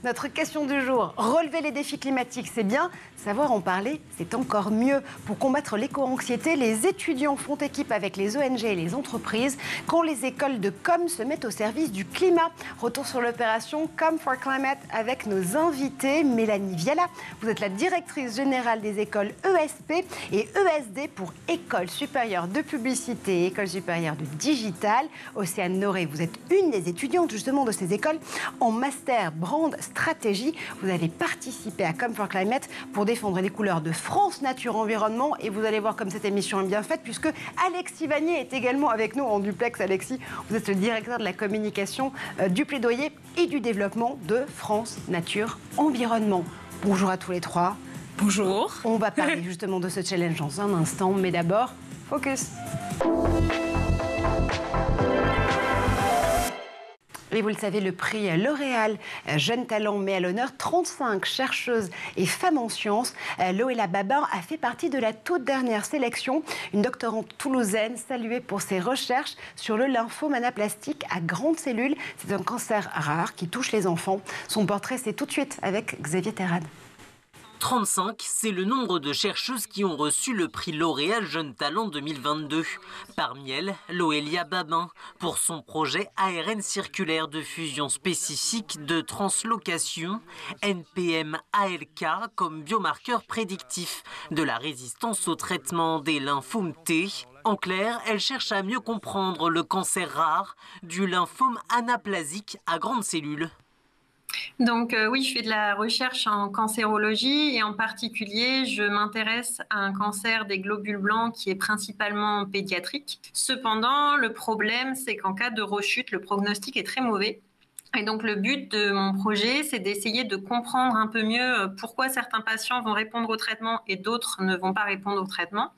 Notre question du jour, relever les défis climatiques, c'est bien. Savoir en parler, c'est encore mieux. Pour combattre l'éco-anxiété, les étudiants font équipe avec les ONG et les entreprises quand les écoles de com se mettent au service du climat. Retour sur l'opération Com for Climate avec nos invités. Mélanie Viala, vous êtes la directrice générale des écoles ESP et ESD pour École supérieure de publicité et École supérieure de digital. Océane Noré, vous êtes une des étudiantes justement de ces écoles en master brand stratégie. Vous avez participé à Com for Climate pour défendre les couleurs de France Nature Environnement et vous allez voir comme cette émission est bien faite puisque Alexis Vanier est également avec nous en duplex. Alexis, vous êtes le directeur de la communication, du plaidoyer et du développement de France Nature Environnement. Bonjour à tous les trois. Bonjour. On va parler justement de ce challenge dans un instant, mais d'abord, focus. Et vous le savez, le prix L'Oréal Jeune Talent met à l'honneur 35 chercheuses et femmes en sciences. Loéla Babin a fait partie de la toute dernière sélection. Une doctorante toulousaine saluée pour ses recherches sur le lymphome anaplastique à grandes cellules. C'est un cancer rare qui touche les enfants. Son portrait, c'est tout de suite avec Xavier Terrade. 35, c'est le nombre de chercheuses qui ont reçu le prix L'Oréal Jeune Talent 2022. Parmi elles, Loélia Babin, pour son projet ARN circulaire de fusion spécifique de translocation, NPM-ALK comme biomarqueur prédictif de la résistance au traitement des lymphomes T. En clair, elle cherche à mieux comprendre le cancer rare du lymphome anaplasique à grandes cellules. Donc oui, je fais de la recherche en cancérologie et en particulier, je m'intéresse à un cancer des globules blancs qui est principalement pédiatrique. Cependant, le problème, c'est qu'en cas de rechute, le prognostic est très mauvais. Et donc le but de mon projet, c'est d'essayer de comprendre un peu mieux pourquoi certains patients vont répondre au traitement et d'autres ne vont pas répondre au traitement,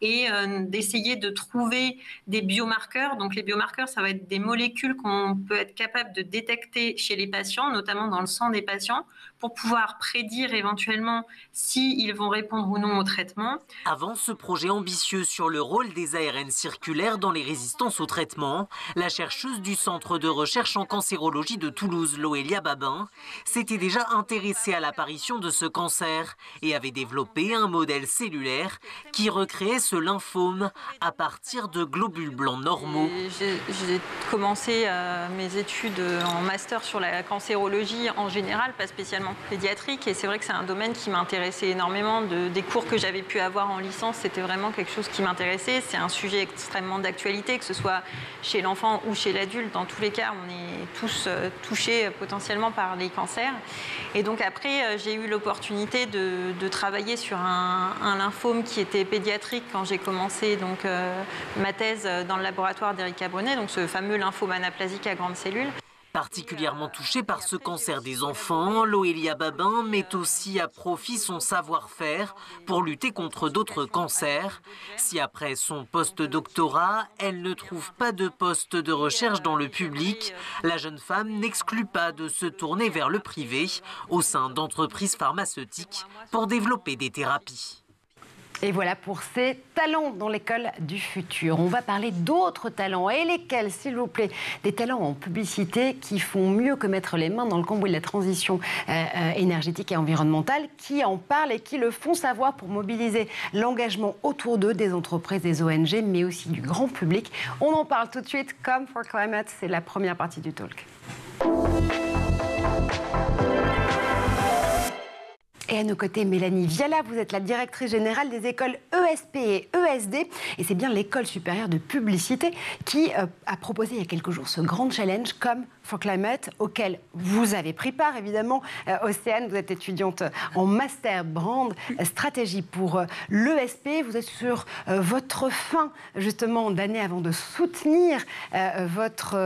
et d'essayer de trouver des biomarqueurs. Donc les biomarqueurs, ça va être des molécules qu'on peut être capable de détecter chez les patients, notamment dans le sang des patients, pour pouvoir prédire éventuellement s'ils vont répondre ou non au traitement. Avant ce projet ambitieux sur le rôle des ARN circulaires dans les résistances au traitement, la chercheuse du Centre de recherche en cancérologie de Toulouse, Loélia Babin, s'était déjà intéressée à l'apparition de ce cancer et avait développé un modèle cellulaire qui recréait ce lymphome à partir de globules blancs normaux. J'ai commencé mes études en master sur la cancérologie en général, pas spécialement pédiatrique, et c'est vrai que c'est un domaine qui m'intéressait énormément. Des cours que j'avais pu avoir en licence, c'était vraiment quelque chose qui m'intéressait. C'est un sujet extrêmement d'actualité, que ce soit chez l'enfant ou chez l'adulte. Dans tous les cas, on est tous touchés potentiellement par les cancers. Et donc après, j'ai eu l'opportunité de travailler sur un lymphome qui était pédiatrique quand j'ai commencé donc, ma thèse dans le laboratoire d'Erika Brunet, donc ce fameux lymphome anaplasique à grandes cellules. Particulièrement touchée par ce cancer des enfants, Loélia Babin met aussi à profit son savoir-faire pour lutter contre d'autres cancers. Si après son post-doctorat, elle ne trouve pas de poste de recherche dans le public, la jeune femme n'exclut pas de se tourner vers le privé au sein d'entreprises pharmaceutiques pour développer des thérapies. Et voilà pour ces talents dans l'école du futur. On va parler d'autres talents. Et lesquels, s'il vous plaît? Des talents en publicité qui font mieux que mettre les mains dans le cambouis de la transition énergétique et environnementale, qui en parlent et qui le font savoir pour mobiliser l'engagement autour d'eux, des entreprises, des ONG, mais aussi du grand public. On en parle tout de suite. Com for Climate, c'est la première partie du talk. Et à nos côtés, Mélanie Viala, vous êtes la directrice générale des écoles ESP et ESD. Et c'est bien l'école supérieure de publicité qui a proposé il y a quelques jours ce grand challenge Com for Climate, auquel vous avez pris part, évidemment. Océane, vous êtes étudiante en master brand stratégie pour l'ESP. Vous êtes sur votre fin, justement, d'année avant de soutenir votre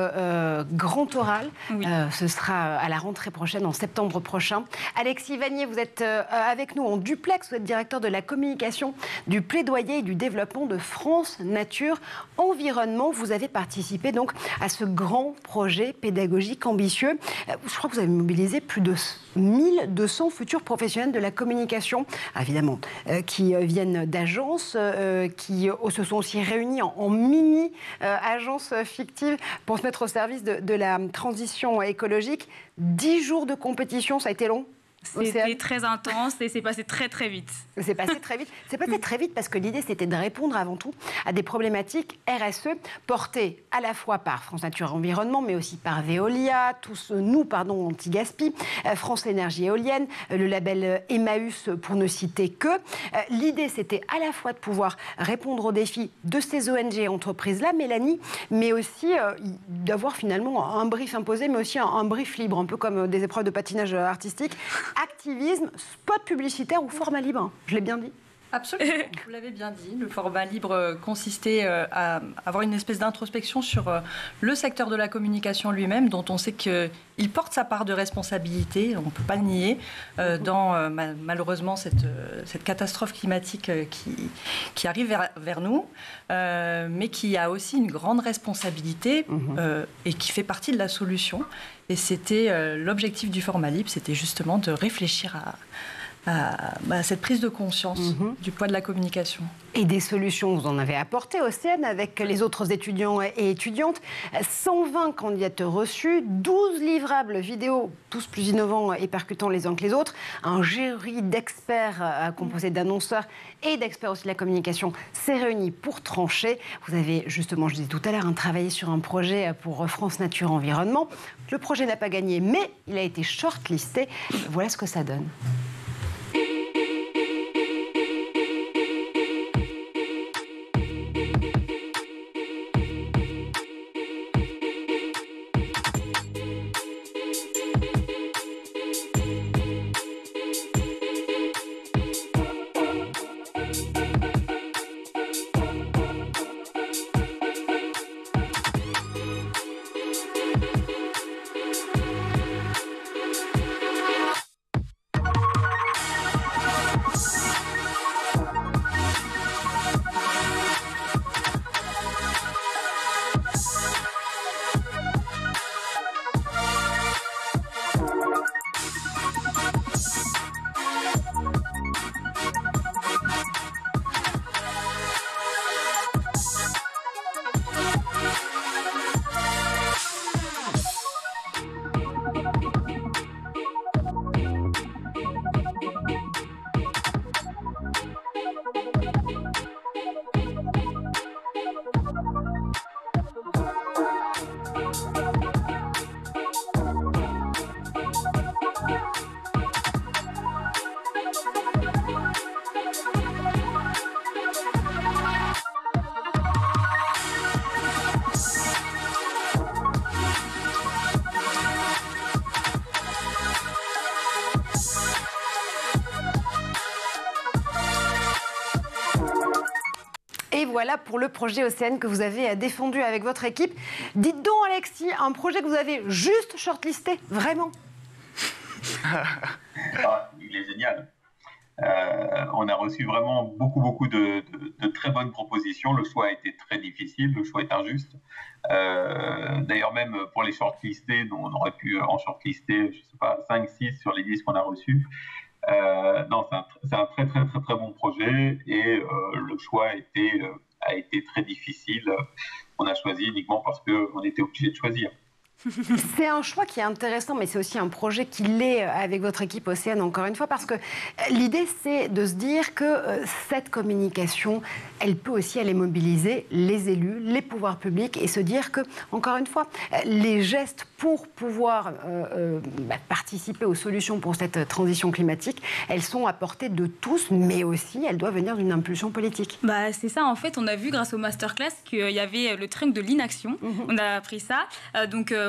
grand oral. Oui. Ce sera à la rentrée prochaine, en septembre prochain. Alexis Vanier, vous êtes avec nous en duplex. Vous êtes directeur de la communication, du plaidoyer et du développement de France Nature Environnement. Vous avez participé donc à ce grand projet pédagogique ambitieux. Je crois que vous avez mobilisé plus de 1200 futurs professionnels de la communication, évidemment, qui viennent d'agences, qui se sont aussi réunis en mini-agences fictives pour se mettre au service de la transition écologique. 10 jours de compétition, ça a été long? C'était très intense et c'est passé très très vite. C'est passé très vite. C'est passé très vite parce que l'idée c'était de répondre avant tout à des problématiques RSE portées à la fois par France Nature Environnement mais aussi par Veolia, Anti-Gaspi, France Énergie Éolienne, le label Emmaüs pour ne citer que. L'idée c'était à la fois de pouvoir répondre aux défis de ces ONG et entreprises-là, Mélanie, mais aussi d'avoir finalement un brief imposé mais aussi un brief libre, un peu comme des épreuves de patinage artistique. Activisme, spot publicitaire ou format libre? Je l'ai bien dit? Absolument, vous l'avez bien dit. Le format libre consistait à avoir une espèce d'introspection sur le secteur de la communication lui-même, dont on sait qu'il porte sa part de responsabilité, on ne peut pas le nier, dans malheureusement cette catastrophe climatique qui arrive vers nous, mais qui a aussi une grande responsabilité et qui fait partie de la solution. Et c'était l'objectif du format libre, c'était justement de réfléchir à cette prise de conscience du poids de la communication. Et des solutions, vous en avez apporté, Océane, avec les autres étudiants et étudiantes. 120 candidatures reçues, 12 livrables vidéo, tous plus innovants et percutants les uns que les autres. Un jury d'experts composé d'annonceurs et d'experts aussi de la communication s'est réuni pour trancher. Vous avez justement, je disais tout à l'heure, travaillé sur un projet pour France Nature Environnement. Le projet n'a pas gagné, mais il a été shortlisté. Voilà ce que ça donne. Et voilà pour le projet Océane que vous avez défendu avec votre équipe. Dites donc, Alexis, un projet que vous avez juste shortlisté, vraiment? Il est génial. On a reçu vraiment beaucoup de très bonnes propositions. Le choix a été très difficile, le choix est injuste. D'ailleurs, même pour les shortlistés, on aurait pu en shortlister, je sais pas, 5-6 sur les 10 qu'on a reçus. Non, c'est un très bon projet et le choix a été très difficile. On a choisi uniquement parce qu'on était obligé de choisir. C'est un choix qui est intéressant, mais c'est aussi un projet qui l'est avec votre équipe Océane, encore une fois, parce que l'idée, c'est de se dire que cette communication, elle peut aussi aller mobiliser les élus, les pouvoirs publics, et se dire que, encore une fois, les gestes pour pouvoir participer aux solutions pour cette transition climatique, elles sont à portée de tous, mais aussi, elles doivent venir d'une impulsion politique. C'est ça, en fait, on a vu grâce au masterclass qu'il y avait le train de l'inaction. On a appris ça.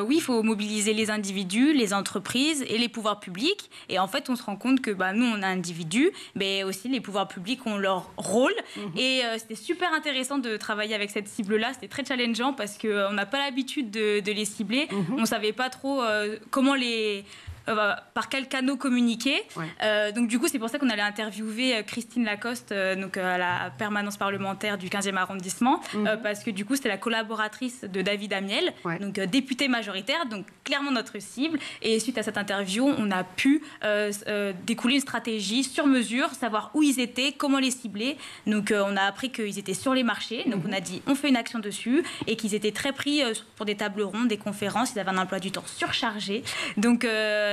Oui, il faut mobiliser les individus, les entreprises et les pouvoirs publics. Et en fait, on se rend compte que nous, on a individus, mais aussi les pouvoirs publics ont leur rôle. Et c'était super intéressant de travailler avec cette cible-là. C'était très challengeant parce qu'on n'a pas l'habitude de les cibler. On ne savait pas trop comment les par quel canot communiquer. Ouais. Donc du coup, c'est pour ça qu'on allait interviewer Christine Lacoste, donc à la permanence parlementaire du 15e arrondissement, parce que du coup, c'était la collaboratrice de David Amiel, donc député majoritaire, donc clairement notre cible. Et suite à cette interview, on a pu découler une stratégie sur mesure, savoir où ils étaient, comment les cibler. Donc on a appris qu'ils étaient sur les marchés, donc on a dit on fait une action dessus, et qu'ils étaient très pris pour des tables rondes, des conférences, ils avaient un emploi du temps surchargé. Donc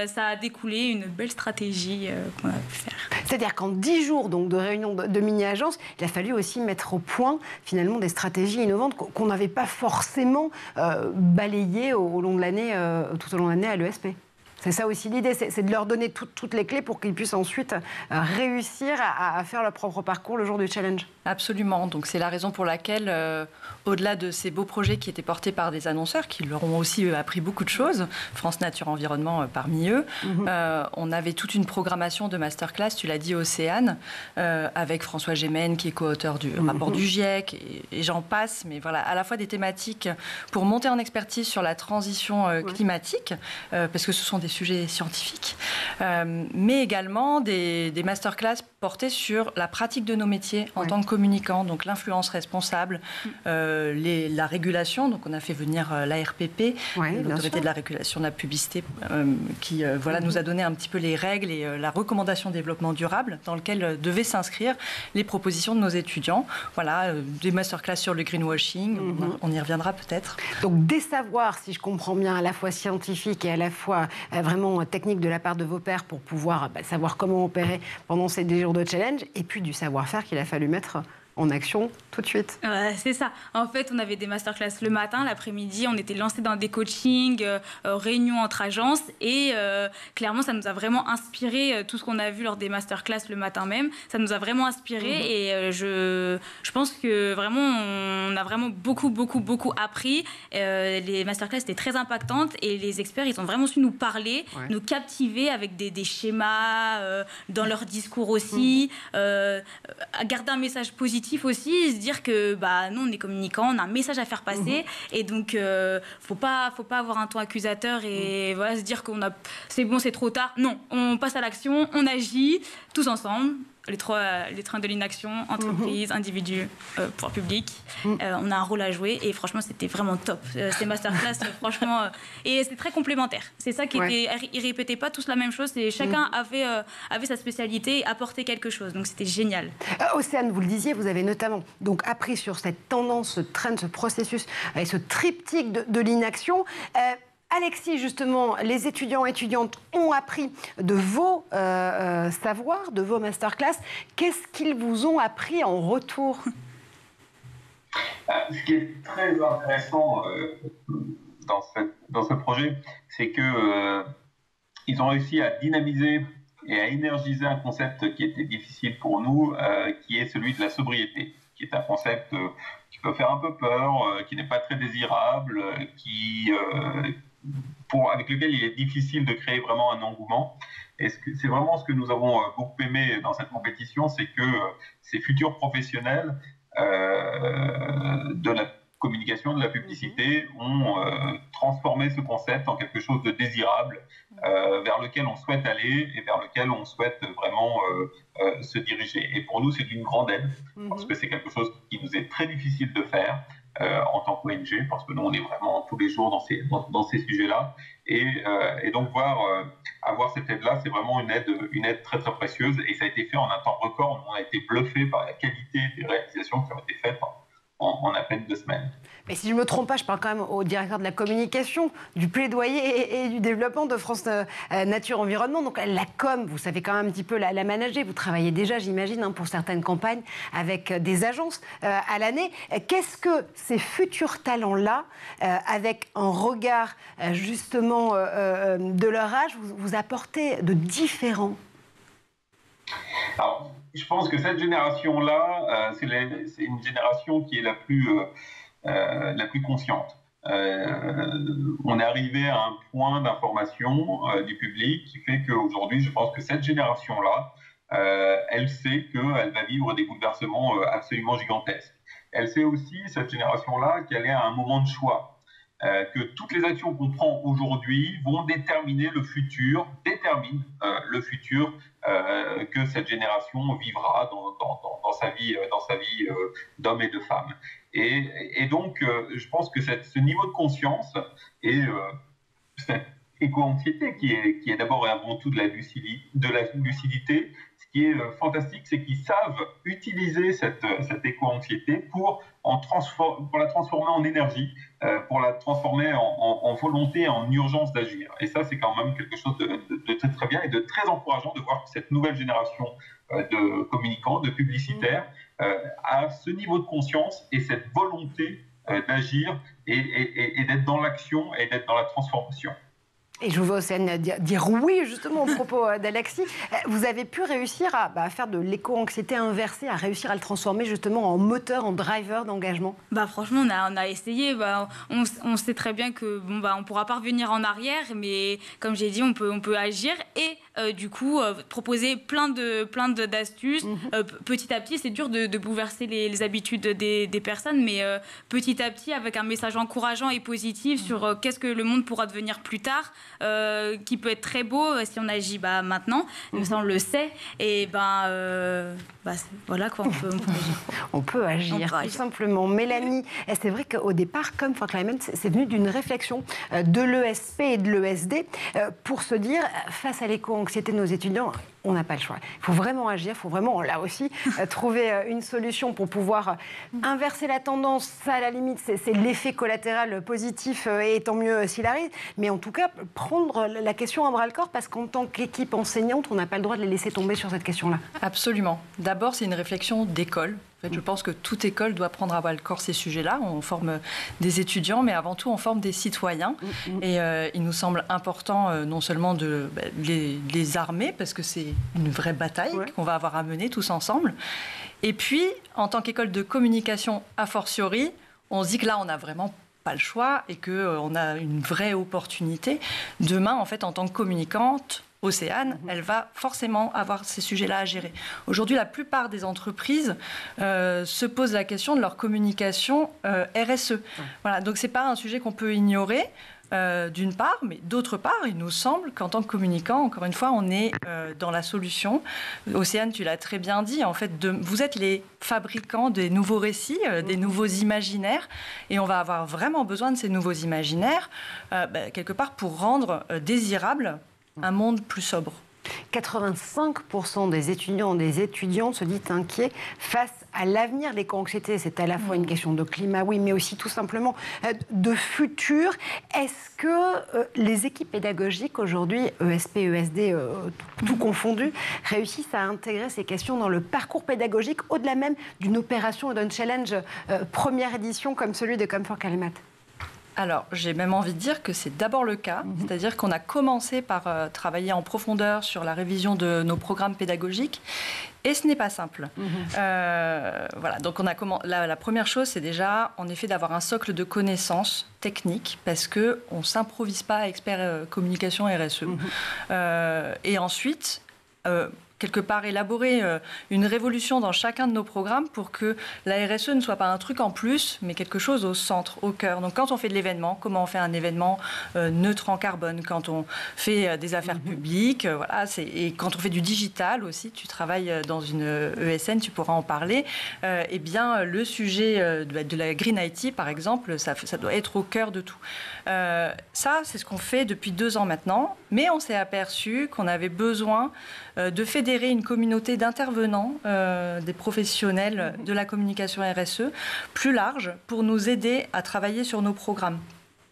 ça a découlé une belle stratégie qu'on a pu faire. C'est-à-dire qu'en 10 jours donc, de réunion de mini-agences, il a fallu aussi mettre au point finalement des stratégies innovantes qu'on n'avait pas forcément balayées au long de l'année, tout au long de l'année à l'ESP. C'est ça aussi l'idée, c'est de leur donner toutes les clés pour qu'ils puissent ensuite réussir à faire leur propre parcours le jour du challenge. Absolument, donc c'est la raison pour laquelle, au-delà de ces beaux projets qui étaient portés par des annonceurs, qui leur ont aussi appris beaucoup de choses, France Nature Environnement parmi eux, on avait toute une programmation de masterclass, tu l'as dit, Océane, avec François Gémen qui est co-auteur du rapport du GIEC, et j'en passe, mais voilà, à la fois des thématiques pour monter en expertise sur la transition climatique, parce que ce sont des sujets scientifiques, mais également des masterclass portés sur la pratique de nos métiers en tant que communicants, donc l'influence responsable, la régulation, donc on a fait venir l'ARPP, l'autorité de la régulation de la publicité, qui nous a donné un petit peu les règles et la recommandation de développement durable dans lequel devaient s'inscrire les propositions de nos étudiants. Voilà, des masterclass sur le greenwashing, on y reviendra peut-être. Donc des savoirs, si je comprends bien, à la fois scientifiques et à la fois vraiment techniques de la part de vos pairs pour pouvoir savoir comment opérer pendant ces 10 jours de challenge, et puis du savoir-faire qu'il a fallu mettre en action tout de suite. C'est ça. En fait, on avait des masterclass le matin, l'après-midi, on était lancés dans des coachings, réunions entre agences, et clairement, ça nous a vraiment inspiré tout ce qu'on a vu lors des masterclass le matin même. Ça nous a vraiment inspiré, et je pense que vraiment, on a vraiment beaucoup appris. Les masterclass étaient très impactantes, et les experts, ils ont vraiment su nous parler, nous captiver avec des schémas dans leur discours aussi, garder un message positif aussi, se dire que nous on est communicants, on a un message à faire passer, et donc faut pas avoir un ton accusateur et voilà, se dire c'est bon, c'est trop tard. Non, on passe à l'action, on agit tous ensemble. Les trains de l'inaction, entreprise, individu, pouvoir public. On a un rôle à jouer, et franchement, c'était vraiment top. Ces masterclass, franchement, et c'est très complémentaire. C'est ça qui était, ils répétaient pas tous la même chose. Et chacun avait sa spécialité et apportait quelque chose. Donc c'était génial. Océane, vous le disiez, vous avez notamment donc appris sur cette tendance, ce trend, ce processus et ce triptyque de l'inaction. Alexis, justement, les étudiants et étudiantes ont appris de vos savoirs, de vos masterclass. Qu'est-ce qu'ils vous ont appris en retour ? Ce qui est très intéressant dans ce projet, c'est qu'ils ont réussi à dynamiser et à énergiser un concept qui était difficile pour nous, qui est celui de la sobriété, qui est un concept qui peut faire un peu peur, qui n'est pas très désirable, avec lequel il est difficile de créer vraiment un engouement. Et c'est vraiment ce que nous avons beaucoup aimé dans cette compétition, c'est que ces futurs professionnels de la communication, de la publicité, ont transformé ce concept en quelque chose de désirable, vers lequel on souhaite aller et vers lequel on souhaite vraiment se diriger. Et pour nous, c'est d'une grande aide, parce que c'est quelque chose qui nous est très difficile de faire en tant qu'ONG, parce que nous, on est vraiment tous les jours dans ces sujets-là. Et donc, avoir cette aide-là, c'est vraiment une aide très, très précieuse. Et ça a été fait en un temps record. On a été bluffé par la qualité des réalisations qui ont été faites en à peine 2 semaines. Mais si je ne me trompe pas, je parle quand même au directeur de la communication, du plaidoyer et du développement de France Nature Environnement. Donc la com, vous savez quand même un petit peu la manager. Vous travaillez déjà, j'imagine, pour certaines campagnes avec des agences à l'année. Qu'est-ce que ces futurs talents-là, avec un regard justement de leur âge, vous apportez de différents ? Alors, je pense que cette génération-là, c'est une génération qui est la plus consciente. On est arrivé à un point d'information du public qui fait qu'aujourd'hui, je pense que cette génération-là, elle sait qu'elle va vivre des bouleversements absolument gigantesques. Elle sait aussi, cette génération-là, qu'elle est à un moment de choix. que toutes les actions qu'on prend aujourd'hui vont déterminer le futur, que cette génération vivra dans sa vie d'homme et de femme. Et donc, je pense que ce niveau de conscience et cette éco-anxiété qui est d'abord et avant tout de la lucidité, ce qui est fantastique, c'est qu'ils savent utiliser cette éco-anxiété pour la transformer en énergie, pour la transformer en volonté, en urgence d'agir. Et ça, c'est quand même quelque chose de très, très bien et de très encourageant de voir que cette nouvelle génération de communicants, de publicitaires, a ce niveau de conscience et cette volonté d'agir et d'être dans l'action et d'être dans la transformation. Et je vous vois, Océane, dire oui, justement, au propos d'Alexis. Vous avez pu réussir à faire de l'éco-anxiété inversée, à réussir à le transformer justement en moteur, en driver d'engagement? Franchement, on a essayé. On sait très bien que on ne pourra pas revenir en arrière, mais comme j'ai dit, on peut agir et du coup proposer plein d'astuces. Petit à petit, c'est dur de bouleverser les habitudes des personnes, mais petit à petit, avec un message encourageant et positif sur qu'est-ce que le monde pourra devenir plus tard. Qui peut être très beau si on agit maintenant, mais ça on le sait, et voilà quoi, on peut agir tout simplement. Mélanie, c'est vrai qu'au départ, Come for Climate, c'est venu d'une réflexion de l'ESP et de l'ESD pour se dire, face à l'éco-anxiété de nos étudiants, on n'a pas le choix. Il faut vraiment agir, il faut vraiment, là aussi, trouver une solution pour pouvoir inverser la tendance. Ça, à la limite, c'est l'effet collatéral positif, et tant mieux s'il arrive. Mais en tout cas, prendre la question à bras-le-corps, parce qu'en tant qu'équipe enseignante, on n'a pas le droit de les laisser tomber sur cette question-là. Absolument. D'abord, c'est une réflexion d'école. En fait, je pense que toute école doit prendre à bras-le-corps ces sujets-là. On forme des étudiants, mais avant tout, on forme des citoyens. Et il nous semble important non seulement de les armer, parce que c'est une vraie bataille qu'on va avoir à mener tous ensemble. Et puis, en tant qu'école de communication a fortiori, on se dit que là, on n'a vraiment pas le choix et qu'on a une vraie opportunité. Demain, en fait, en tant que communicante, Océane, elle va forcément avoir ces sujets-là à gérer. Aujourd'hui, la plupart des entreprises se posent la question de leur communication RSE. Voilà, donc ce n'est pas un sujet qu'on peut ignorer. D'une part, mais d'autre part, il nous semble qu'en tant que communicant, encore une fois, on est dans la solution. Océane, tu l'as très bien dit, en fait, vous êtes les fabricants des nouveaux récits, des nouveaux imaginaires, et on va avoir vraiment besoin de ces nouveaux imaginaires, quelque part, pour rendre désirable un monde plus sobre. 85% des étudiants et des étudiantes se disent inquiets face à l'avenir. L'éco-anxiété, c'est à la fois une question de climat, oui, mais aussi tout simplement de futur. Est-ce que les équipes pédagogiques aujourd'hui, ESP, ESD, tout confondu, réussissent à intégrer ces questions dans le parcours pédagogique, au-delà même d'une opération et d'un challenge première édition comme celui de Come for Climate? Alors, j'ai même envie de dire que c'est d'abord le cas, c'est-à-dire qu'on a commencé par travailler en profondeur sur la révision de nos programmes pédagogiques, et ce n'est pas simple. Voilà, donc la première chose, c'est déjà, en effet, d'avoir un socle de connaissances techniques, parce qu'on ne s'improvise pas expert communication RSE. Et ensuite, quelque part élaborer une révolution dans chacun de nos programmes pour que la RSE ne soit pas un truc en plus, mais quelque chose au centre, au cœur. Donc quand on fait de l'événement, comment on fait un événement neutre en carbone? Quand on fait des affaires publiques, voilà, et quand on fait du digital aussi, tu travailles dans une ESN, tu pourras en parler, eh bien le sujet de la Green IT, par exemple, ça doit être au cœur de tout. Ça, c'est ce qu'on fait depuis 2 ans maintenant, mais on s'est aperçu qu'on avait besoin de fédérer une communauté d'intervenants, des professionnels de la communication RSE, plus large, pour nous aider à travailler sur nos programmes.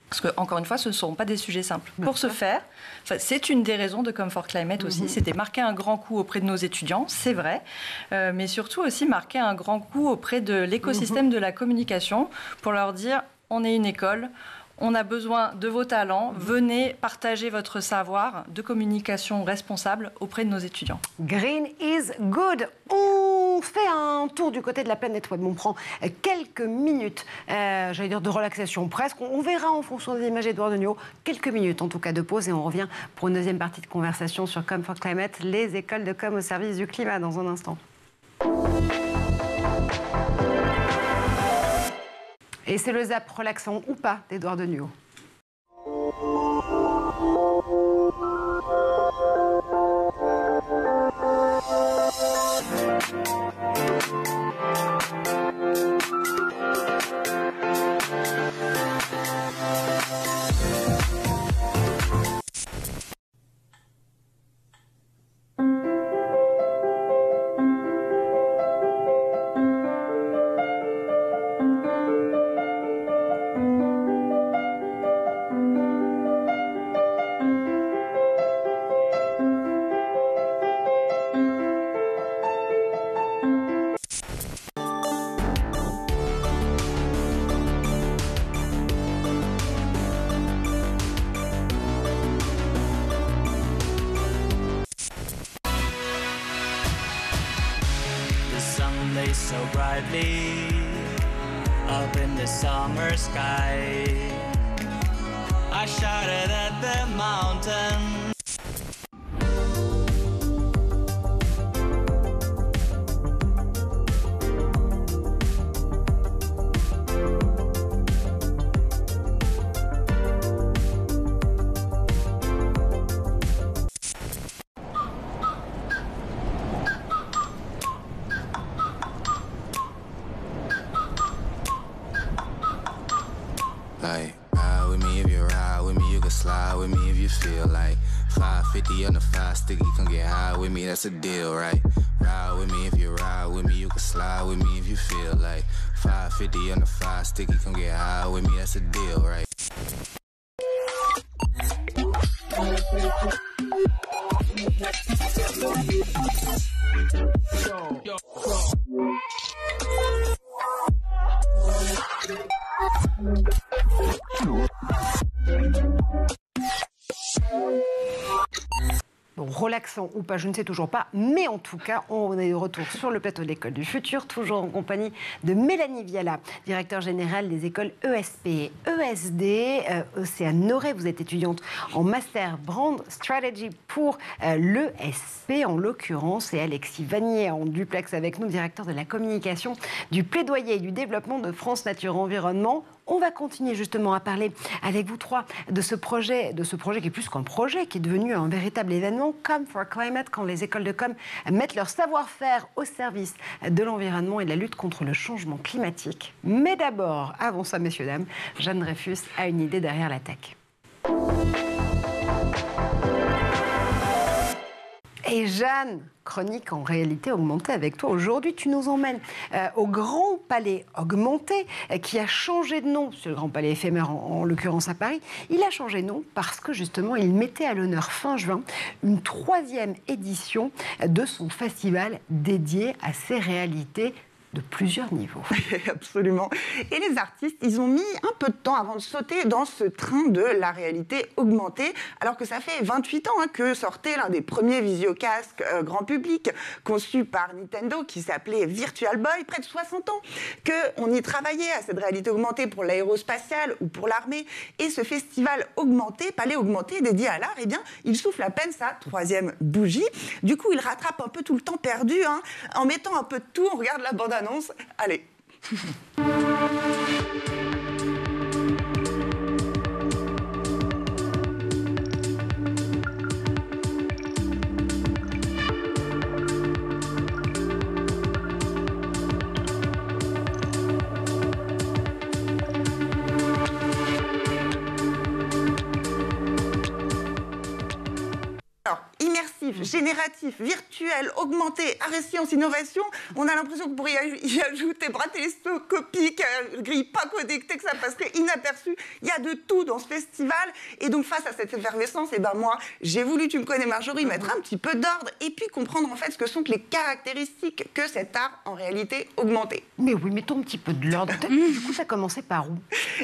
Parce que, encore une fois, ce ne sont pas des sujets simples. Pour ce faire, c'est une des raisons de Come for Climate aussi, c'était marquer un grand coup auprès de nos étudiants, c'est vrai, mais surtout aussi marquer un grand coup auprès de l'écosystème de la communication pour leur dire, on est une école, on a besoin de vos talents. Venez partager votre savoir de communication responsable auprès de nos étudiants. Green is good. On fait un tour du côté de la planète web. On prend quelques minutes, j'allais dire de relaxation presque. On verra en fonction des images d'Edouard Degnaud. Quelques minutes en tout cas de pause et on revient pour une deuxième partie de conversation sur Come for Climate, les écoles de com au service du climat dans un instant. Et c'est le zap relaxant ou pas d'Edouard Denuau. So brightly up in the summer sky, I shouted at the mountain. Like, ride with me if you ride with me, you can slide with me if you feel like 550 on the 5 sticky, come get high with me, that's a deal, right? Ride with me if you ride with me, you can slide with me if you feel like 550 on the 5 sticky, come get high with me, that's a deal, right? Bon, relaxant ou pas, je ne sais toujours pas, mais en tout cas, on est de retour sur le plateau de l'École du Futur, toujours en compagnie de Mélanie Viala, directeur général des écoles ESP et ESD. Océane Noré, vous êtes étudiante en Master Brand Strategy pour l'ESP en l'occurrence, et Alexis Vanier en duplex avec nous, directeur de la communication, du plaidoyer et du développement de France Nature Environnement. On va continuer justement à parler avec vous trois de ce projet qui est plus qu'un projet, qui est devenu un véritable événement, Com for Climate, quand les écoles de com mettent leur savoir-faire au service de l'environnement et de la lutte contre le changement climatique. Mais d'abord, avant ça, messieurs, dames, Jeanne Dreyfus a une idée derrière la tech. Et Jeanne, chronique en réalité augmentée avec toi. Aujourd'hui, tu nous emmènes au Grand Palais Augmenté, qui a changé de nom. C'est le Grand Palais éphémère, en l'occurrence à Paris. Il a changé de nom parce que justement, il mettait à l'honneur fin juin une 3e édition de son festival dédié à ces réalités de plusieurs niveaux. Absolument. Et les artistes, ils ont mis un peu de temps avant de sauter dans ce train de la réalité augmentée, alors que ça fait 28 ans que sortait l'un des premiers visiocasques grand public, conçu par Nintendo, qui s'appelait Virtual Boy, près de 60 ans qu'on y travaillait à cette réalité augmentée pour l'aérospatiale ou pour l'armée. Et ce festival augmenté, Palais Augmenté, dédié à l'art, eh bien, il souffle à peine sa 3e bougie. Du coup, il rattrape un peu tout le temps perdu, en mettant un peu de tout. On regarde la bande-annonce. Allez. Alors, immersif, génératif, virtuel, augmenté, art et sciences, innovation, on a l'impression qu'on pourrait y ajouter bras télescopiques, grille pas connectée, que ça passerait inaperçu. Il y a de tout dans ce festival. Et donc, face à cette effervescence, eh ben moi, j'ai voulu, tu me connais Marjorie, mettre un petit peu d'ordre et puis comprendre en fait ce que sont les caractéristiques que cet art en réalité augmenté. Mais oui, mettons un petit peu de l'ordre. Du coup, ça a commencé par où?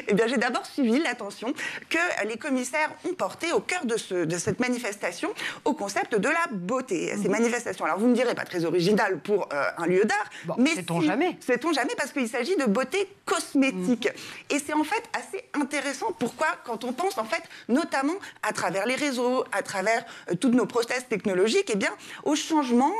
Eh bien, j'ai d'abord suivi l'attention que les commissaires ont portée au cœur de cette manifestation, au Conseil concept de la beauté, ces manifestations. Alors vous me direz, pas très original pour un lieu d'art, mais sait-on jamais. Sait-on jamais, parce qu'il s'agit de beauté cosmétique. Et c'est en fait assez intéressant. Pourquoi? Quand on pense en fait, notamment à travers les réseaux, à travers toutes nos prothèses technologiques, eh bien, aux changements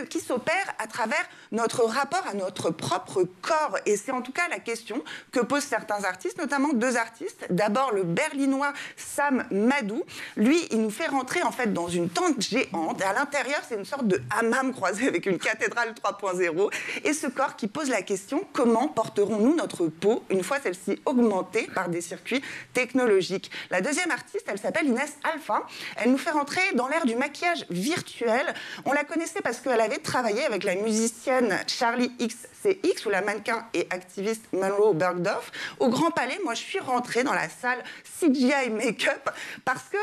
qui s'opèrent à travers notre rapport à notre propre corps. Et c'est en tout cas la question que posent certains artistes, notamment 2 artistes. D'abord, le berlinois Sam Madou. Lui, il nous fait rentrer en fait dans une tente géante. Et à l'intérieur, c'est une sorte de hammam croisé avec une cathédrale 3.0. Et ce corps qui pose la question, comment porterons-nous notre peau une fois celle-ci augmentée par des circuits technologiques? La deuxième artiste, elle s'appelle Inès Alpha. Elle nous fait rentrer dans l'ère du maquillage virtuel. On la connaissait parce qu'elle avait travaillé avec la musicienne Charlie XCX ou la mannequin et activiste Monroe Bergdorf. Au Grand Palais, moi, je suis rentrée dans la salle CGI Makeup parce que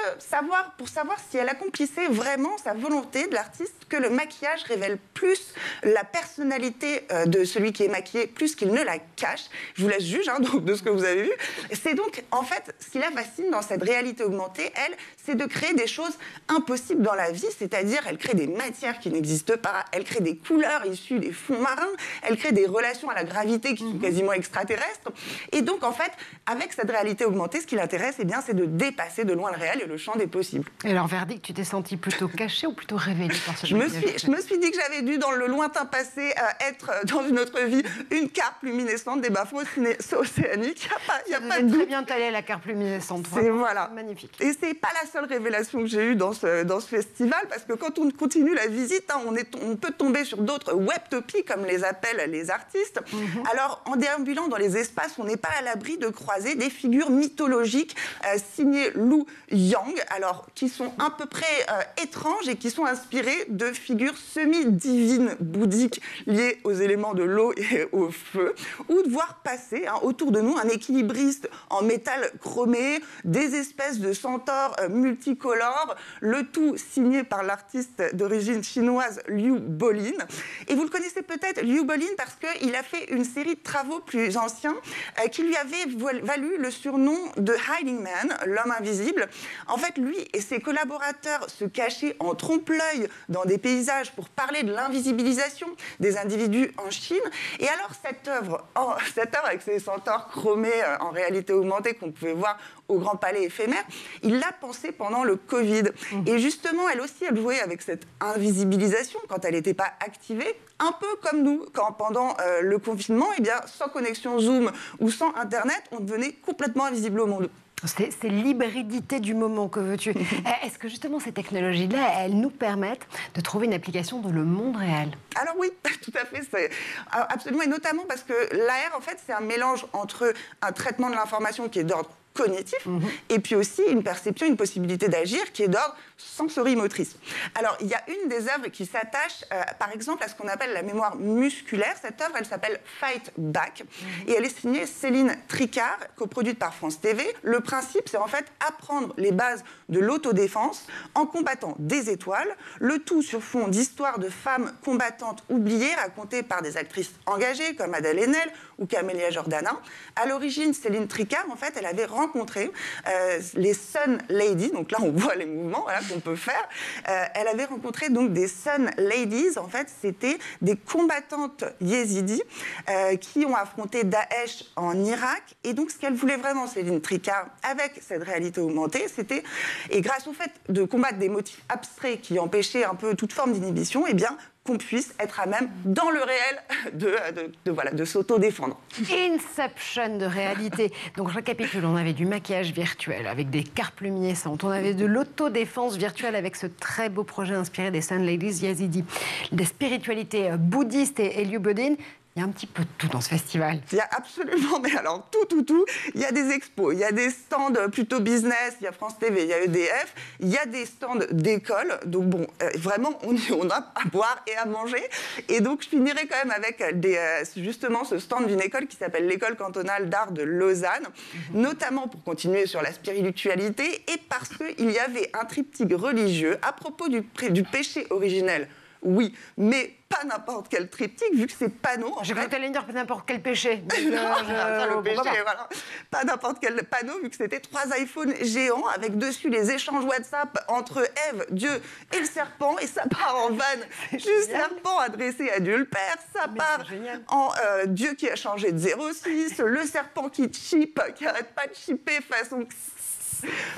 pour savoir si elle accomplissait vraiment sa volonté de l'artiste que le maquillage révèle plus la personnalité de celui qui est maquillé, plus qu'il ne la cache. Je vous laisse juger donc, de ce que vous avez vu. C'est donc, en fait, ce qui la fascine dans cette réalité augmentée, elle, c'est de créer des choses impossibles dans la vie, c'est-à-dire elle crée des matières qui n'existent pas, elle crée des couleurs issues des fonds marins, elle crée des relations à la gravité qui sont quasiment extraterrestres. Et donc, en fait, avec cette réalité augmentée, ce qui l'intéresse, eh bien, c'est de dépasser de loin le réel et le champ des possibles. Et alors, verdict, tu t'es sentie plutôt cachée ou plutôt révélée par ce je me suis dit que j'avais dû, dans le lointain passé, être dans une autre vie une carpe luminescente des bas-fonds océaniques. Il y a pas de très bien taillée, la carpe luminescente. C'est voilà. Magnifique. Et c'est pas la seule révélation que j'ai eue dans ce festival, parce que quand on continue la visite, on peut tomber sur d'autres webtopies, comme les appellent les artistes. Alors, en déambulant dans les espaces, on n'est pas à l'abri de croiser des figures mythologiques signées Lu Yang, alors qui sont à peu près étranges et qui sont inspirées de figures semi-divines bouddhiques liées aux éléments de l'eau et au feu, ou de voir passer autour de nous un équilibriste en métal chromé, des espèces de centaures multicolores, le tout signé par l'artiste d'origine chinoise Liu Bolin. Et vous le connaissez peut-être, Liu Bolin, parce qu'il a fait une série de travaux plus anciens qui lui avaient valu le surnom de Hiding Man, l'homme invisible. En fait, lui et ses collaborateurs se cachaient en trompe-l'œil dans des paysages pour parler de l'invisibilisation des individus en Chine. Et alors, cette œuvre avec ses centaures chromés en réalité augmentée qu'on pouvait voir au Grand Palais éphémère, il l'a pensée pendant le Covid. Et justement, elle aussi, elle jouait avec cette invisibilisation quand elle n'était pas activée, un peu comme nous, quand pendant le confinement, eh bien, sans connexion Zoom ou sans Internet, on devenait complètement invisible au monde. C'est l'hybridité du moment, que veux-tu. Est-ce que justement ces technologies-là, elles nous permettent de trouver une application dans le monde réel? Alors oui, tout à fait, absolument, et notamment parce que l'AR, en fait, c'est un mélange entre un traitement de l'information qui est d'ordre cognitif, et puis aussi une perception, une possibilité d'agir qui est d'ordre sensorimotrice. Alors, il y a une des œuvres qui s'attache, par exemple, à ce qu'on appelle la mémoire musculaire. Cette œuvre, elle s'appelle Fight Back, et elle est signée Céline Tricard, coproduite par France TV. Le principe, c'est en fait apprendre les bases de l'autodéfense en combattant des étoiles, le tout sur fond d'histoires de femmes combattantes oubliées, racontées par des actrices engagées comme Adèle Haenel ou Camélia Jordana. À l'origine, Céline Tricard, en fait, elle avait rencontré les Sun Ladies, donc là on voit les mouvements qu'on peut faire. Elle avait rencontré donc des Sun Ladies, en fait c'était des combattantes yézidis qui ont affronté Daesh en Irak, et donc ce qu'elle voulait vraiment, Céline Tricard, avec cette réalité augmentée, c'était, et grâce au fait de combattre des motifs abstraits qui empêchaient un peu toute forme d'inhibition, eh bien qu'on puisse être à même, dans le réel, de s'auto-défendre. Inception de réalité. Donc, je récapitule, on avait du maquillage virtuel avec des carpes luminescentes, on avait de l'autodéfense virtuelle avec ce très beau projet inspiré des Sun Ladies Yazidi, des spiritualités bouddhistes et Liu Bolin. Il y a un petit peu de tout dans ce festival. Il y a absolument, mais alors tout. Il y a des expos, il y a des stands plutôt business, il y a France TV, il y a EDF, il y a des stands d'école. Donc bon, vraiment, on a à boire et à manger. Et donc je finirai quand même avec justement ce stand d'une école qui s'appelle l'École cantonale d'art de Lausanne, notamment pour continuer sur la spiritualité et parce qu'il y avait un triptyque religieux à propos du péché originel oui, mais pas n'importe quel triptyque, vu que ces panneaux... J'ai cru que t'allais dire n'importe quel péché. Le péché, voilà. Pas n'importe quel panneau, vu que c'était 3 iPhones géants, avec dessus les échanges WhatsApp entre Ève, Dieu et le serpent, et ça part en vanne du serpent adressé à Dieu le Père, ça part en Dieu qui a changé de 06, le serpent qui chip, qui arrête pas de chipper façon...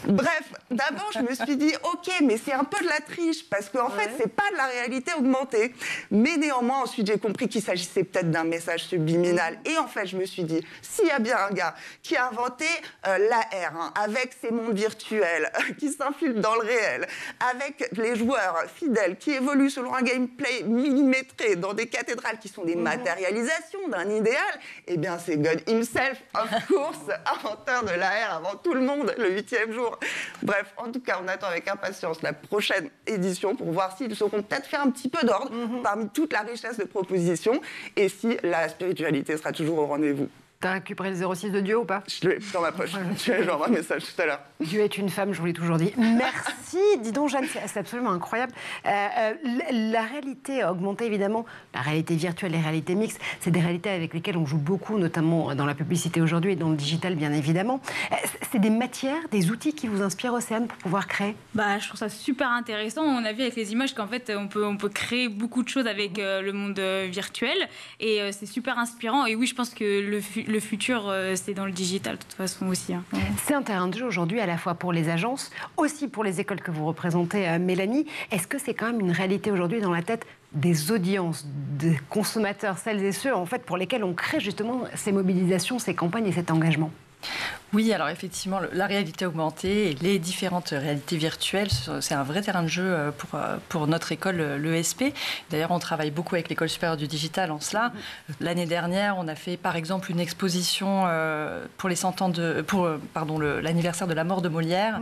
Bref, d'abord, je me suis dit, OK, mais c'est un peu de la triche, parce qu'en fait, c'est pas de la réalité augmentée. Mais néanmoins, ensuite, j'ai compris qu'il s'agissait peut-être d'un message subliminal. Et en fait, je me suis dit, s'il y a bien un gars qui a inventé l'AR, avec ses mondes virtuels, qui s'infiltrent dans le réel, avec les joueurs fidèles, qui évoluent selon un gameplay millimétré dans des cathédrales qui sont des matérialisations d'un idéal, eh bien, c'est God himself, of course, inventeur de l'AR avant tout le monde, le 8e jour. Bref, en tout cas, on attend avec impatience la prochaine édition pour voir s'ils sauront peut-être faire un petit peu d'ordre parmi toute la richesse de propositions et si la spiritualité sera toujours au rendez-vous. T'as récupéré le 06 de Dieu ou pas? Je l'ai dans ma poche. Je vais envoyer un message tout à l'heure. Dieu est une femme, je vous l'ai toujours dit. Merci. Dis donc, Jeanne, c'est absolument incroyable. La réalité augmentée, évidemment, la réalité virtuelle, les réalités mixtes, c'est des réalités avec lesquelles on joue beaucoup, notamment dans la publicité aujourd'hui et dans le digital, bien évidemment. C'est des matières, des outils qui vous inspirent, Océane, pour pouvoir créer? Je trouve ça super intéressant. On a vu avec les images qu'en fait, on peut créer beaucoup de choses avec le monde virtuel. Et c'est super inspirant. Et oui, je pense que le futur, c'est dans le digital, de toute façon aussi. C'est un terrain de jeu aujourd'hui, à la fois pour les agences, aussi pour les écoles que vous représentez, Mélanie. Est-ce que c'est quand même une réalité aujourd'hui dans la tête des audiences, des consommateurs, celles et ceux, en fait, pour lesquels on crée justement ces mobilisations, ces campagnes et cet engagement? Oui, alors effectivement, la réalité augmentée et les différentes réalités virtuelles, c'est un vrai terrain de jeu pour notre école, l'ESP. D'ailleurs, on travaille beaucoup avec l'École supérieure du digital en cela. L'année dernière, on a fait par exemple une exposition pour les 100 ans l'anniversaire de la mort de Molière,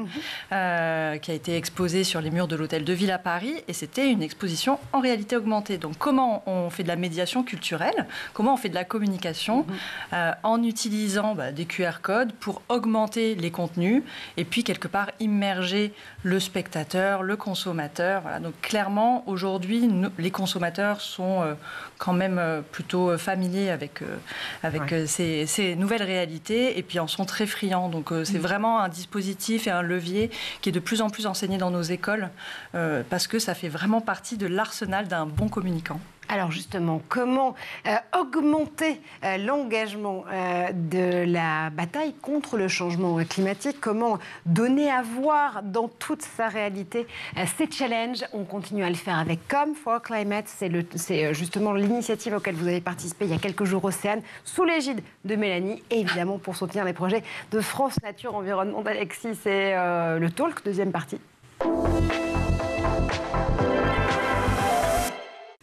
qui a été exposée sur les murs de l'Hôtel de Ville à Paris. Et c'était une exposition en réalité augmentée. Donc, comment on fait de la médiation culturelle, comment on fait de la communication en utilisant des QR codes pour augmenter les contenus et puis quelque part immerger le spectateur, le consommateur. Voilà. Donc clairement, aujourd'hui, les consommateurs sont quand même plutôt familiers avec ces nouvelles réalités et puis en sont très friands. Donc c'est vraiment un dispositif et un levier qui est de plus en plus enseigné dans nos écoles parce que ça fait vraiment partie de l'arsenal d'un bon communicant. Alors justement, comment augmenter l'engagement de la bataille contre le changement climatique? Comment donner à voir dans toute sa réalité ces challenges? On continue à le faire avec Come for Climate. C'est justement l'initiative auquel vous avez participé il y a quelques jours, Océane, sous l'égide de Mélanie, et évidemment pour soutenir les projets de France Nature Environnement d'Alexis. C'est le talk, deuxième partie.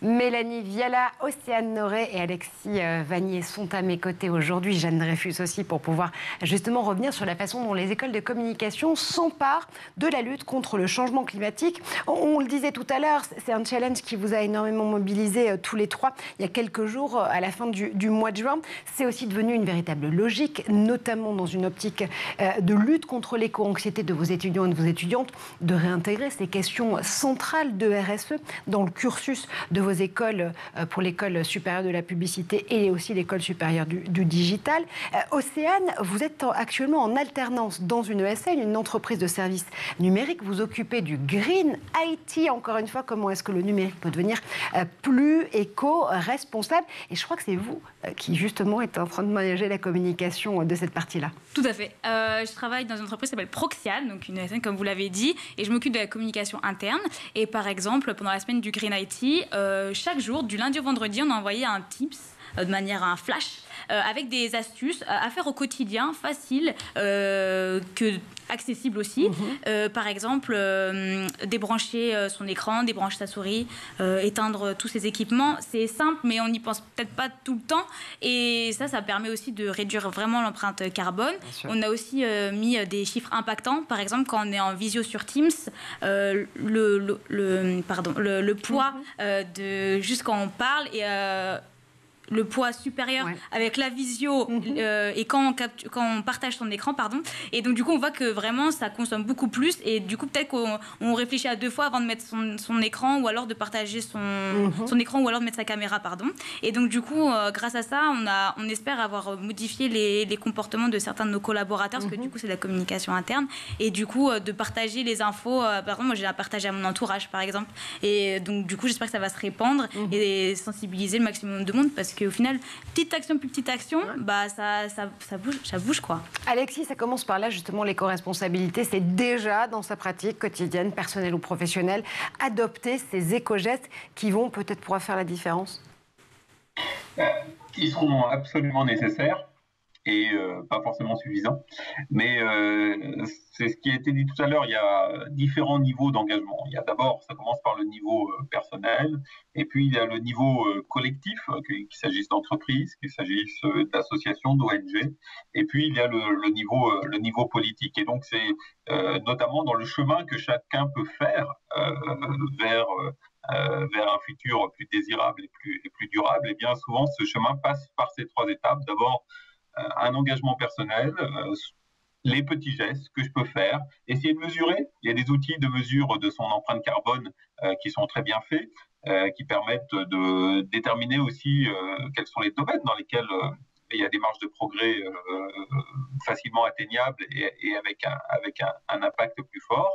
Mélanie Viala, Océane Noré et Alexis Vanier sont à mes côtés aujourd'hui. Jeanne Dreyfus aussi, pour pouvoir justement revenir sur la façon dont les écoles de communication s'emparent de la lutte contre le changement climatique. On le disait tout à l'heure, c'est un challenge qui vous a énormément mobilisé tous les trois il y a quelques jours, à la fin du mois de juin. C'est aussi devenu une véritable logique, notamment dans une optique de lutte contre l'éco-anxiété de vos étudiants et de vos étudiantes, de réintégrer ces questions centrales de RSE dans le cursus de vos écoles, pour l'école supérieure de la publicité et aussi l'école supérieure du digital. Océane, vous êtes actuellement en alternance dans une ESN, une entreprise de services numériques. Vous occupez du Green IT. Encore une fois, comment est-ce que le numérique peut devenir plus éco-responsable? Et je crois que c'est vous qui, justement, êtes en train de manager la communication de cette partie-là. Tout à fait. Je travaille dans une entreprise qui s'appelle Proxial, donc une ESN, comme vous l'avez dit, et je m'occupe de la communication interne. Et par exemple, pendant la semaine du Green IT, chaque jour, du lundi au vendredi, on a envoyé un tips de manière un flash avec des astuces à faire au quotidien, faciles, accessibles aussi. Par exemple, débrancher son écran, débrancher sa souris, éteindre tous ses équipements. C'est simple, mais on n'y pense peut-être pas tout le temps. Et ça permet aussi de réduire vraiment l'empreinte carbone. On a aussi mis des chiffres impactants. Par exemple, quand on est en visio sur Teams, le poids de juste quand on parle et le poids supérieur avec la visio et quand on partage son écran, pardon. Et donc, du coup, on voit que vraiment, ça consomme beaucoup plus. Et du coup, peut-être qu'on réfléchit à 2 fois avant de mettre son écran ou alors de partager son écran ou alors de mettre sa caméra, pardon. Et donc, du coup, grâce à ça, on espère avoir modifié les comportements de certains de nos collaborateurs, parce que du coup, c'est de la communication interne. Et du coup, de partager les infos. Par exemple, moi, j'ai à partager à mon entourage, par exemple. Et donc, du coup, j'espère que ça va se répandre et sensibiliser le maximum de monde, parce qu'au final, petite action, plus petite action, bah, ça bouge, quoi. Alexis, ça commence par là, justement, l'éco-responsabilité. C'est déjà dans sa pratique quotidienne, personnelle ou professionnelle, adopter ces éco-gestes qui vont peut-être pouvoir faire la différence. Ils seront absolument nécessaires et pas forcément suffisants. Mais c'est ce qui a été dit tout à l'heure, il y a différents niveaux d'engagement. Il y a d'abord, ça commence par le niveau personnel, et puis il y a le niveau collectif, qu'il s'agisse d'entreprises, qu'il s'agisse d'associations, d'ONG, et puis il y a le niveau politique. Et donc c'est notamment dans le chemin que chacun peut faire vers un futur plus désirable et plus durable. Et bien souvent, ce chemin passe par ces 3 étapes. D'abord, un engagement personnel, les petits gestes que je peux faire, essayer de mesurer. Il y a des outils de mesure de son empreinte carbone qui sont très bien faits, qui permettent de déterminer aussi quels sont les domaines dans lesquels il y a des marges de progrès facilement atteignables et avec un impact plus fort.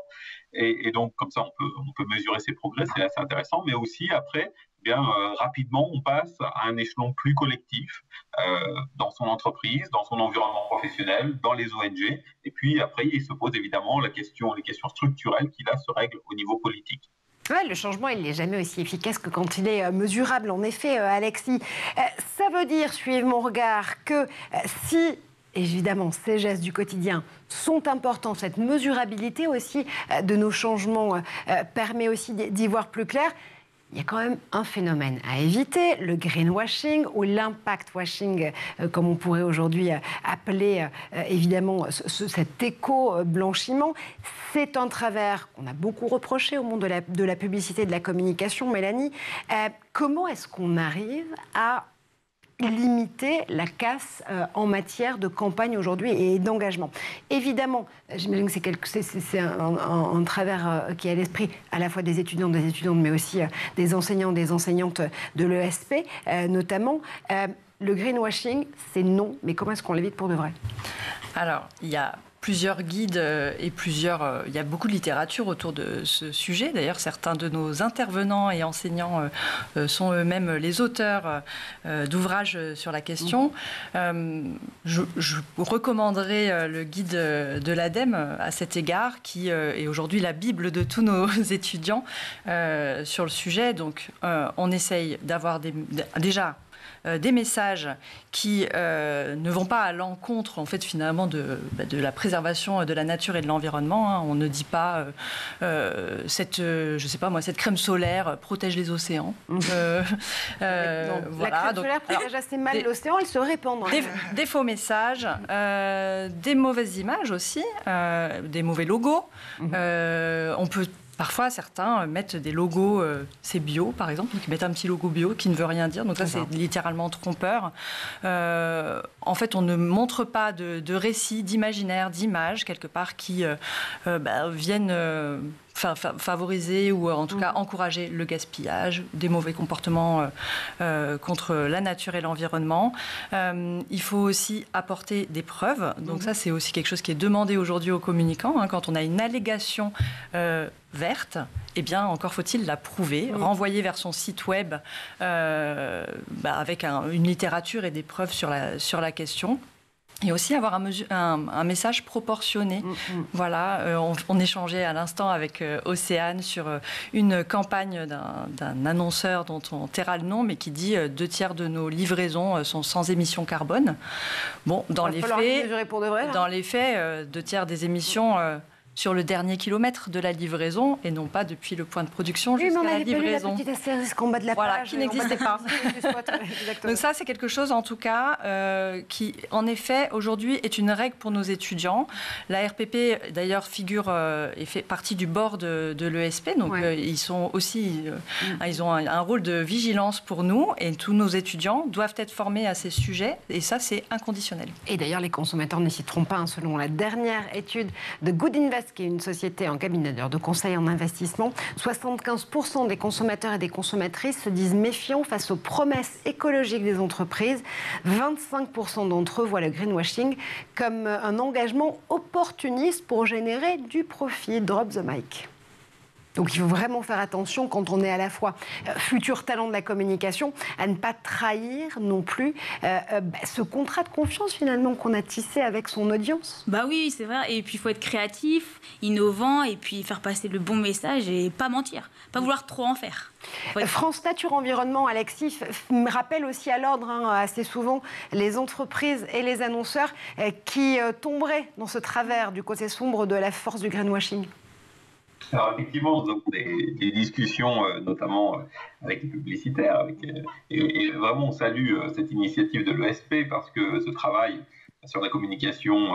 Et donc, comme ça, on peut mesurer ces progrès, c'est assez intéressant. Mais aussi, après, rapidement, on passe à un échelon plus collectif dans son entreprise, dans son environnement professionnel, dans les ONG. Et puis, après, il se pose évidemment les questions structurelles qui, là, se règlent au niveau politique. Ouais, le changement, il n'est jamais aussi efficace que quand il est mesurable. En effet, Alexis, ça veut dire, suivez mon regard, que si, évidemment, ces gestes du quotidien sont importants, cette mesurabilité aussi de nos changements permet aussi d'y voir plus clair. Il y a quand même un phénomène à éviter, le greenwashing ou l'impact washing, comme on pourrait aujourd'hui appeler évidemment cet éco-blanchiment. C'est un travers qu'on a beaucoup reproché au monde de la publicité et de la communication. Mélanie, comment est-ce qu'on arrive à limiter la casse en matière de campagne aujourd'hui et d'engagement? Évidemment, j'imagine que c'est un travers qui est à l'esprit à la fois des étudiants, des étudiantes, mais aussi des enseignants, des enseignantes de l'ESP notamment. Le greenwashing, c'est non, mais comment est-ce qu'on l'évite pour de vrai? Alors, il y a plusieurs guides et il y a beaucoup de littérature autour de ce sujet. D'ailleurs, certains de nos intervenants et enseignants sont eux-mêmes les auteurs d'ouvrages sur la question. Je recommanderais le guide de l'ADEME à cet égard, qui est aujourd'hui la bible de tous nos étudiants sur le sujet. Donc, on essaye d'avoir déjà des messages qui ne vont pas à l'encontre, en fait, finalement, de la préservation de la nature et de l'environnement. Hein. On ne dit pas cette crème solaire protège les océans. La crème solaire protège assez mal l'océan, elle se répand. Des faux messages, des mauvaises images aussi, des mauvais logos. On peut parfois, certains mettent des logos, c'est bio par exemple, qui mettent un petit logo bio qui ne veut rien dire. Donc ça, c'est littéralement trompeur. En fait, on ne montre pas de récits, d'imaginaires, d'images, quelque part, qui viennent favoriser ou en tout cas encourager le gaspillage, des mauvais comportements contre la nature et l'environnement. Il faut aussi apporter des preuves. Donc ça, c'est aussi quelque chose qui est demandé aujourd'hui aux communicants. Hein. Quand on a une allégation verte, eh bien, encore faut-il la prouver, renvoyer vers son site web avec une littérature et des preuves sur la question. Et aussi avoir un message proportionné. Voilà, on échangeait à l'instant avec Océane sur une campagne d'un annonceur dont on taira le nom, mais qui dit 2/3 de nos livraisons sont sans émissions carbone. Bon, dans les faits, 2/3 des émissions sur le dernier kilomètre de la livraison et non pas depuis le point de production jusqu'à la livraison. La petite astérisque combat de la page, qui n'existait pas. Donc ça, c'est quelque chose en tout cas qui, en effet, aujourd'hui est une règle pour nos étudiants. La RPP, d'ailleurs, figure et fait partie du board de l'ESP. Donc ils sont aussi, ils ont un rôle de vigilance pour nous et tous nos étudiants doivent être formés à ces sujets et ça, c'est inconditionnel. Et d'ailleurs, les consommateurs n'hésiteront pas, selon la dernière étude de Good Invest, qui est une société en cabinet de conseil en investissement, 75% des consommateurs et des consommatrices se disent méfiants face aux promesses écologiques des entreprises. 25% d'entre eux voient le greenwashing comme un engagement opportuniste pour générer du profit. Drop the mic. Donc il faut vraiment faire attention quand on est à la fois futur talent de la communication, à ne pas trahir non plus ce contrat de confiance finalement qu'on a tissé avec son audience. Bah oui, c'est vrai. Et puis il faut être créatif, innovant et puis faire passer le bon message et pas mentir, pas vouloir trop en faire. France Nature Environnement, Alexis, me rappelle aussi à l'ordre assez souvent les entreprises et les annonceurs qui tomberaient dans ce travers du côté sombre de la force du greenwashing. Alors effectivement, nous avons des discussions, notamment avec les publicitaires, et vraiment on salue cette initiative de l'ESP parce que ce travail sur la communication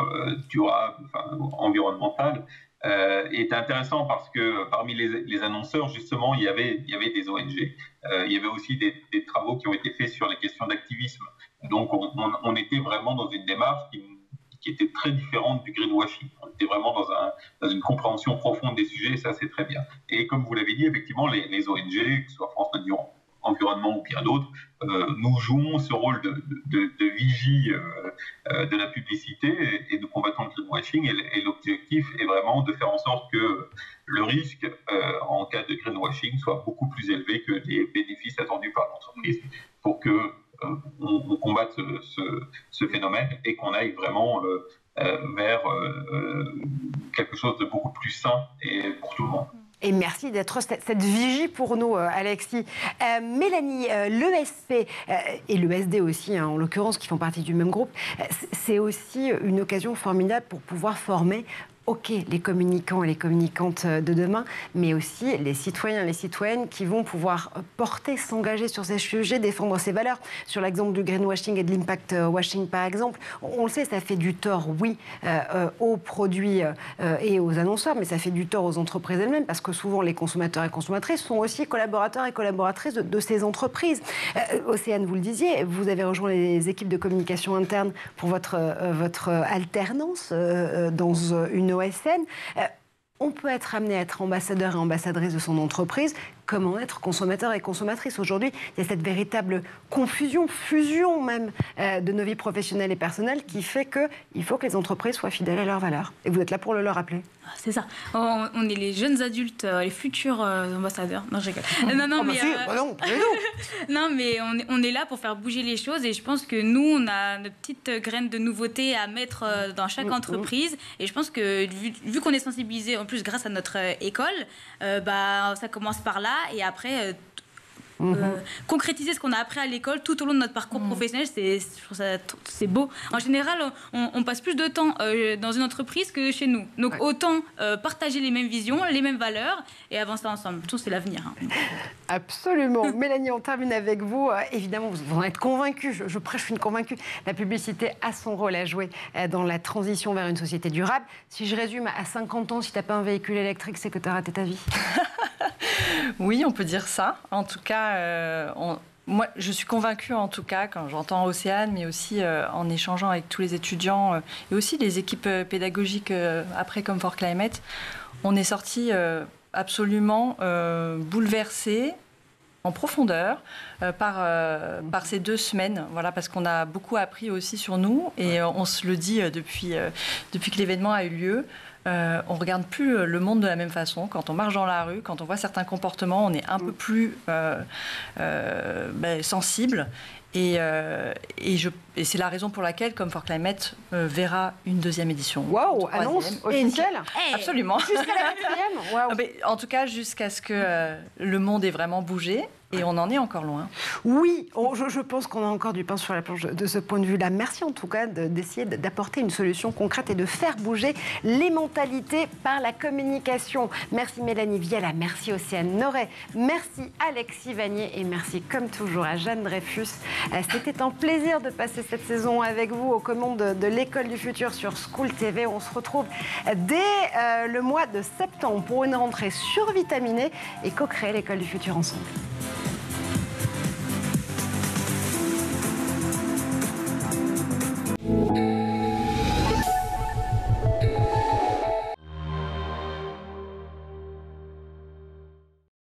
durable, environnementale, est intéressant parce que parmi les annonceurs, justement, il y avait des ONG, il y avait aussi des travaux qui ont été faits sur les questions d'activisme. Donc on était vraiment dans une démarche qui était très différente du greenwashing. On était vraiment dans une compréhension profonde des sujets, et ça, c'est très bien. Et comme vous l'avez dit, effectivement, les ONG, que ce soit France Nature Environnement ou bien d'autres, nous jouons ce rôle de vigie de la publicité et de combattant le greenwashing. Et l'objectif est vraiment de faire en sorte que le risque en cas de greenwashing soit beaucoup plus élevé que les bénéfices attendus par l'entreprise pour que on combatte ce phénomène et qu'on aille vraiment vers quelque chose de beaucoup plus sain et pour tout le monde. Et merci d'être cette vigie pour nous, Alexis. Mélanie, l'ESP et l'ESD aussi, en l'occurrence, qui font partie du même groupe, c'est aussi une occasion formidable pour pouvoir former les communicants et les communicantes de demain, mais aussi les citoyens et les citoyennes qui vont pouvoir porter, s'engager sur ces sujets, défendre ces valeurs. Sur l'exemple du greenwashing et de l'impact washing, par exemple, on le sait, ça fait du tort, oui, aux produits et aux annonceurs, mais ça fait du tort aux entreprises elles-mêmes, parce que souvent les consommateurs et consommatrices sont aussi collaborateurs et collaboratrices de ces entreprises. Océane, vous le disiez, vous avez rejoint les équipes de communication interne pour votre alternance dans une OSN. On peut être amené à être ambassadeur et ambassadrice de son entreprise, comment être consommateur et consommatrice. Aujourd'hui, il y a cette véritable fusion même de nos vies professionnelles et personnelles qui fait qu'il faut que les entreprises soient fidèles à leurs valeurs. Et vous êtes là pour le leur rappeler. C'est ça. On est les jeunes adultes, les futurs ambassadeurs. Non, je rigole. Non, mais on est là pour faire bouger les choses et je pense que nous, on a notre petite graine de nouveauté à mettre dans chaque entreprise. Et je pense que vu qu'on est sensibilisé, en plus grâce à notre école, ça commence par là et après... concrétiser ce qu'on a appris à l'école tout au long de notre parcours professionnel, je trouve ça c'est beau. En général, on passe plus de temps dans une entreprise que chez nous. Donc autant partager les mêmes visions, les mêmes valeurs et avancer ensemble. Tout, c'est l'avenir. Absolument. Mélanie, on termine avec vous. Évidemment, vous en êtes convaincue. Je prêche une convaincue. La publicité a son rôle à jouer dans la transition vers une société durable. Si je résume, à 50 ans, si tu n'as pas un véhicule électrique, c'est que tu as raté ta vie. Oui, on peut dire ça. En tout cas, moi, je suis convaincue, en tout cas, quand j'entends Océane, mais aussi en échangeant avec tous les étudiants et aussi les équipes pédagogiques après Come for Climate, on est sortis absolument bouleversés en profondeur par ces 2 semaines, voilà, parce qu'on a beaucoup appris aussi sur nous et on se le dit depuis que l'événement a eu lieu. On ne regarde plus le monde de la même façon. Quand on marche dans la rue, quand on voit certains comportements, on est un peu plus sensible. Et c'est la raison pour laquelle Come for Climate verra une deuxième édition. Waouh, annonce officielle. Absolument. Jusqu'à la 4e. Waouh. En tout cas, jusqu'à ce que le monde ait vraiment bougé. Et on en est encore loin. Oui, je pense qu'on a encore du pain sur la planche de ce point de vue-là. Merci en tout cas d'essayer d'apporter une solution concrète et de faire bouger les mentalités par la communication. Merci Mélanie Viella, merci Océane Noret, merci Alexis Vanier et merci comme toujours à Jeanne Dreyfus. C'était un plaisir de passer cette saison avec vous aux commandes de l'École du Futur sur School TV. On se retrouve dès le mois de septembre pour une rentrée survitaminée et co-créer l'École du Futur ensemble.